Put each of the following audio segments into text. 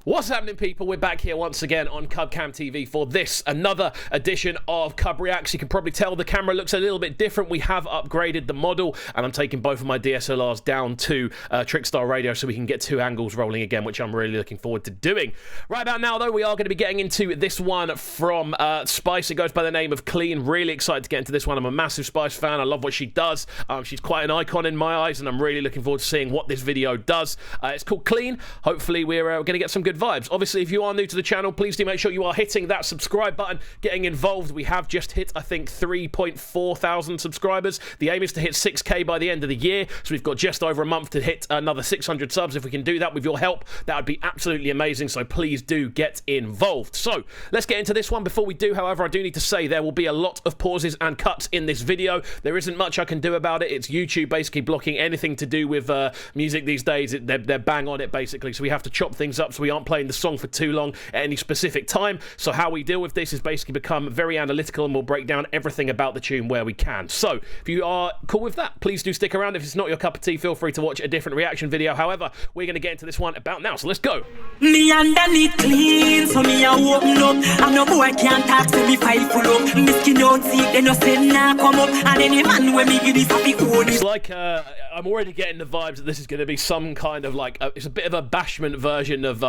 What's happening, people? We're back here once again on CubCamTV for this, another edition of CubReacts. You can probably tell the camera looks a little bit different. We have upgraded the model, and I'm taking both of my DSLRs down to Trickstar radio so we can get two angles rolling again, which I'm really looking forward to doing. Right about now, though, we are going to be getting into this one from Spice. It goes by the name of Clean. Really excited to get into this one. I'm a massive Spice fan. I love what she does. She's quite an icon in my eyes, and I'm really looking forward to seeing what this video does. It's called Clean. Hopefully, we're going to get some good vibes. Obviously, if you are new to the channel, please do make sure you are hitting that subscribe button, getting involved. We have just hit, I think, 3.4 thousand subscribers. The aim is to hit 6K by the end of the year, so we've got just over a month to hit another 600 subs. If we can do that with your help, that would be absolutely amazing, so please do get involved. So, let's get into this one. Before we do, however, I do need to say there will be a lot of pauses and cuts in this video. There isn't much I can do about it. It's YouTube basically blocking anything to do with music these days. They're bang on it, basically, so we have to chop things up so we aren't playing the song for too long at any specific time. So how we deal with this is basically become very analytical, and we'll break down everything about the tune where we can. So if you are cool with that, please do stick around. If it's not your cup of tea, feel free to watch a different reaction video. However, we're going to get into this one about now, so let's go. Me underneath clean, so me a open up. I no boy can't talk to me file full up. Me skin out see, they no say nah come up. And any man when me give this happy code. It's like I'm already getting the vibes that this is going to be some kind of like it's a bit of a bashment version of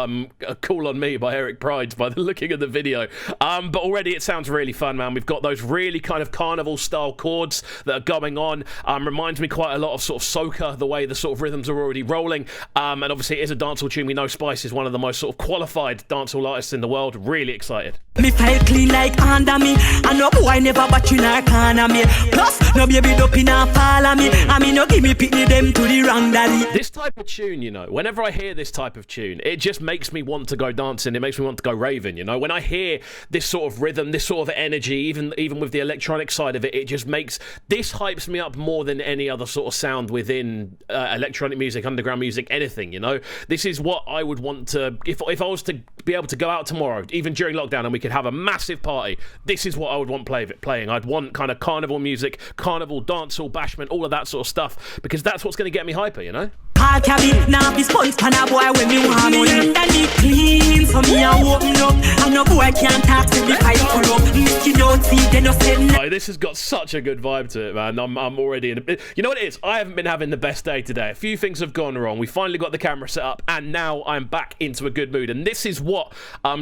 Cool on Me by Eric Prydz by the looking of the video. But already it sounds really fun, man. We've got those really kind of carnival style chords that are going on. Reminds me quite a lot of sort of soca, the way the sort of rhythms are already rolling. And obviously it is a dancehall tune. We know Spice is one of the most sort of qualified dancehall artists in the world. Really excited. Me file clean like under me. And no boy never batch in a corner me. Plus no baby up in a follow me. I mean no give me pick them to the wrong daddy. This type of tune, you know, whenever I hear this type of tune, it just makes me want to go dancing. It makes me want to go raving, you know. When I hear this sort of rhythm, this sort of energy, even with the electronic side of it, it just makes, this hypes me up more than any other sort of sound within electronic music, underground music, anything, you know. This is what I would want to, if I was to be able to go out tomorrow, even during lockdown, and we could have a massive party, this is what I would want playing. I'd want kind of carnival music, carnival, dancehall, bashment, all of that sort of stuff, because that's what's going to get me hyper, you know. I'll carry now this sponge pan a boy when me want me underneath clean, so me a open up. And no boy can't talk to me fight full up. Me skin out see, they no say nah. Oh, this has got such a good vibe to it, man. I'm already in a, you know what it is? I haven't been having the best day today. A few things have gone wrong. We finally got the camera set up, and now I'm back into a good mood. And this is what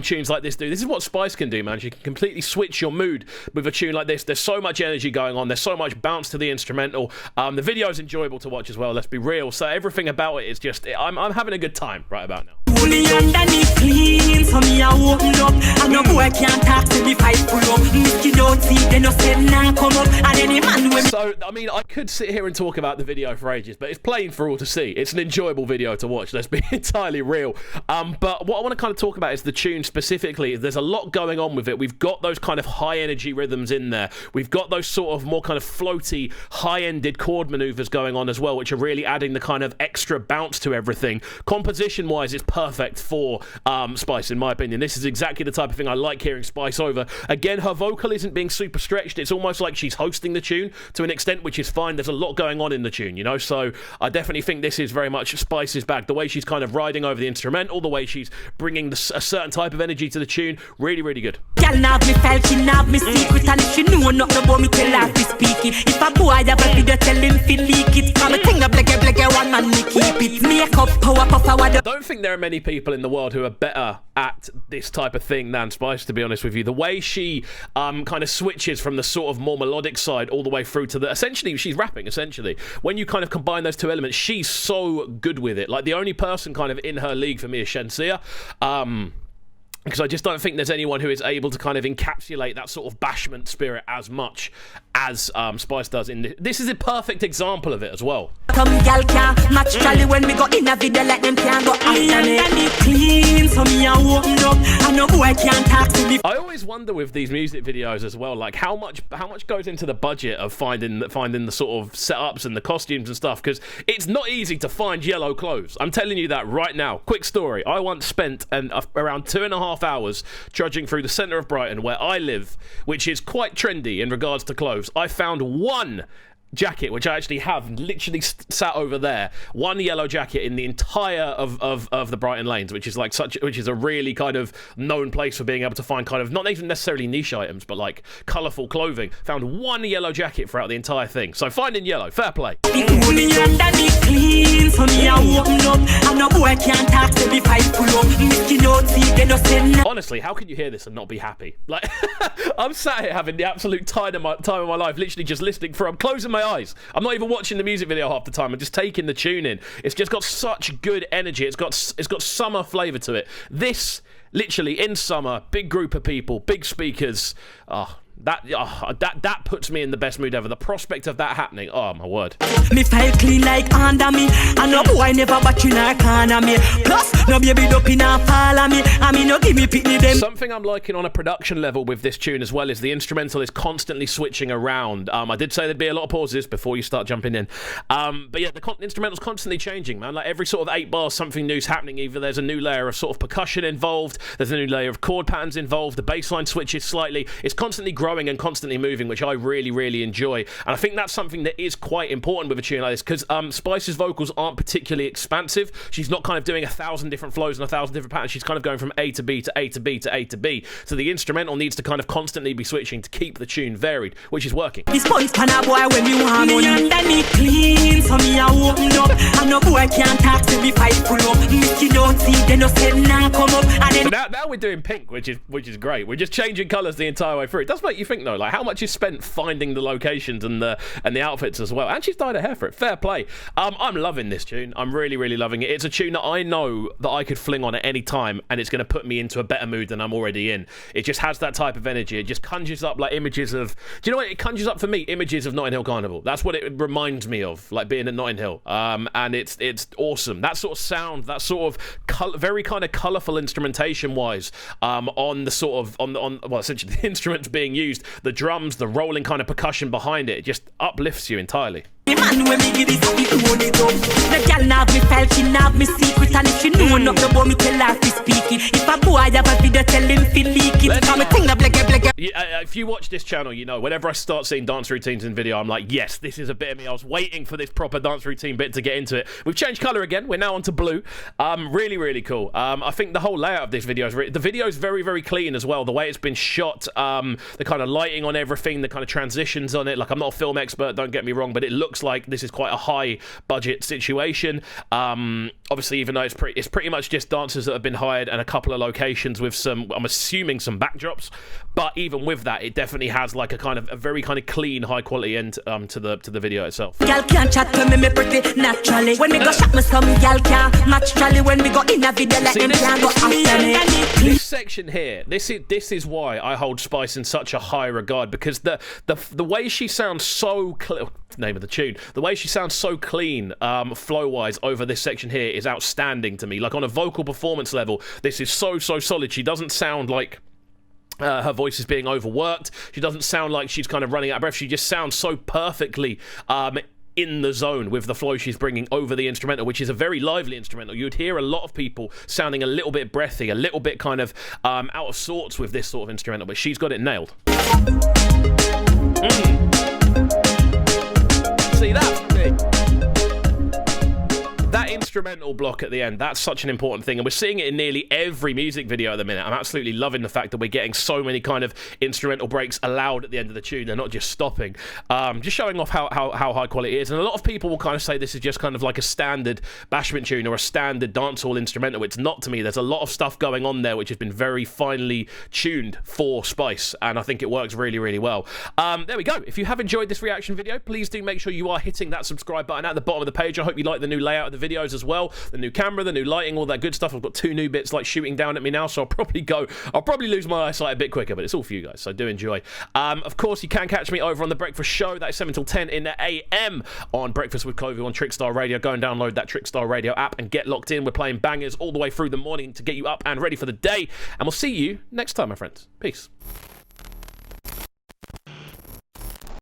tunes like this do. This is what Spice can do, man. She can completely switch your mood with a tune like this. There's so much energy going on. There's so much bounce to the instrumental. The video is enjoyable to watch as well. Let's be real. So everything about it is just, I'm having a good time right about now. Me underneath clean, so me a open up. And no boy can't talk to me fight full up. Me skin out see, they no say nah come up. And any man when. So I mean, I could sit here and talk about the video for ages, but it's plain for all to see. It's an enjoyable video to watch, let's be entirely real. But what I want to kind of talk about is the tune specifically. There's a lot going on with it. We've got those kind of high energy rhythms in there. We've got those sort of more kind of floaty, high-ended chord maneuvers going on as well, which are really adding the kind of extra bounce to everything. Composition wise, it's perfect for Spice, in my opinion. This is exactly the type of thing I like hearing Spice over. Again, her vocal isn't being super stretched. It's almost like she's hosting the tune to an extent, which is fine. There's a lot going on in the tune, you know, so I definitely think this is very much Spice's bag. The way she's kind of riding over the instrumental, the way she's bringing a certain type of energy to the tune, really, really good. Girl nav me felt she nav me secret, and if she know nothing about me tell her to speak it. If a boy have a video tell him to leak it. Come a thing a blege one man me keep it. Makeup power puff I don't think there are many people in the world who are better at this type of thing than Spice, to be honest with you. The way she kind of switches from the sort of more melodic side all the way through to the, essentially she's rapping, essentially. When you kind of combine those two elements, she's so good with it. Like, the only person kind of in her league for me is Shenseea. Because I just don't think there's anyone who is able to kind of encapsulate that sort of bashment spirit as much as Spice does in this. This is a perfect example of it as well. Come gal can match Charlie when we go in a video like them can't go after me. Clean, so me a open up. And no boy can't talk to me. I always wonder with these music videos as well, like how much goes into the budget of finding the sort of setups and the costumes and stuff, because it's not easy to find yellow clothes. I'm telling you that right now. Quick story. I once spent around 2.5 hours trudging through the centre of Brighton where I live, which is quite trendy in regards to clothes. I found one jacket, which I actually have literally sat over there. One yellow jacket in the entire of the Brighton Lanes, which is which is a really kind of known place for being able to find kind of not even necessarily niche items, but like colourful clothing. Found one yellow jacket throughout the entire thing. So finding yellow, fair play. Honestly, how can you hear this and not be happy? Like, I'm sat here having the absolute time of my life, literally just listening for. I'm closing my eyes. I'm not even watching the music video half the time. I'm just taking the tune in. It's just got such good energy. It's got summer flavour to it. This, literally in summer, big group of people, big speakers. That puts me in the best mood ever. The prospect of that happening, oh my word. Me file clean like under me, and no boy never batch in a corner me. Plus, no baby up in a follow me. I mean, no give me pitney them. Something I'm liking on a production level with this tune as well is the instrumental is constantly switching around. I did say there'd be a lot of pauses before you start jumping in. But yeah, the instrumental's constantly changing, man. Like every sort of 8 bars, something new's happening. Either there's a new layer of sort of percussion involved, there's a new layer of chord patterns involved, the bass line switches slightly. It's constantly growing and constantly moving, which I really, really enjoy. And I think that's something that is quite important with a tune like this, because Spice's vocals aren't particularly expansive. She's not kind of doing 1,000 different flows and 1,000 different patterns. She's kind of going from A to B to A to B to A to B. So the instrumental needs to kind of constantly be switching to keep the tune varied, which is working. This boy's pan a boy when you want money. Under me clean, so me a open up. And no boy can't talk to me fight pull up. Mickey don't see, then no say nah come up. And then so now we're doing pink, which is great. We're just changing colours the entire way through. It does make you think though, like how much is spent finding the locations and the outfits as well. And she's dyed her hair for it. Fair play. I'm loving this tune. I'm really, really loving it. It's a tune that I know that I could fling on at any time, and it's going to put me into a better mood than I'm already in. It just has that type of energy. It just conjures up like images of. Do you know what? It conjures up for me images of Notting Hill Carnival. That's what it reminds me of, like being at Notting Hill. And it's awesome. That sort of sound, that sort of very kind of colourful instrumentation wise. On the sort of well, essentially the instruments being used, the drums, the rolling kind of percussion behind it just uplifts you entirely. man when me give this happy to hold it up. The girl nav me felt, she nav me secret. And if she know nothing about me, tell her to speak it. If a boy have a video, tell him to leak it. Come and think of like a if you watch this channel, you know, whenever I start seeing dance routines in video, I'm like, yes, this is a bit of me. I was waiting for this proper dance routine bit to get into it. We've changed colour again. We're now onto blue. Really, really cool. I think the whole layout of this video is the video is very, very clean as well. The way it's been shot, the kind of lighting on everything, the kind of transitions on it. Like, I'm not a film expert, don't get me wrong, but it looks like this is quite a high budget situation. Obviously, even though it's pretty much just dancers that have been hired and a couple of locations with some, I'm assuming, some backdrops. But even with that, it definitely has like a very kind of clean, high quality end to the video itself. Y'all can't chat to me pretty naturally. When me go shot me some y'all can't match jolly. When we go in a video like them can't go after me. This section here, this is why I hold Spice in such a high regard, because the way she sounds so clear, name of the tune, the way she sounds so clean, flow wise over this section here is outstanding to me. Like, on a vocal performance level, this is so solid. She doesn't sound like her voice is being overworked. She doesn't sound like she's kind of running out of breath. She just sounds so perfectly in the zone with the flow she's bringing over the instrumental, which is a very lively instrumental. You'd hear a lot of people sounding a little bit breathy, a little bit kind of out of sorts with this sort of instrumental, but she's got it nailed. See, that's big. That instrumental block at the end, that's such an important thing, and we're seeing it in nearly every music video at the minute. I'm absolutely loving the fact that we're getting so many kind of instrumental breaks allowed at the end of the tune. They're not just stopping. Just showing off how high quality it is. And a lot of people will kind of say this is just kind of like a standard bashment tune or a standard dancehall instrumental. It's not to me. There's a lot of stuff going on there which has been very finely tuned for Spice, and I think it works really, really well. There we go. If you have enjoyed this reaction video, please do make sure you are hitting that subscribe button at the bottom of the page. I hope you like the new layout of the videos as well, the new camera, the new lighting, all that good stuff. I've got 2 new bits like shooting down at me now, so I'll probably lose my eyesight a bit quicker, but it's all for you guys, so do enjoy. Of course, you can catch me over on the Breakfast Show. That is 7 till 10 in the AM on Breakfast with Clovey on Trickstar Radio. Go and download that Trickstar Radio app and get locked in. We're playing bangers all the way through the morning to get you up and ready for the day, and we'll see you next time, my friends. Peace.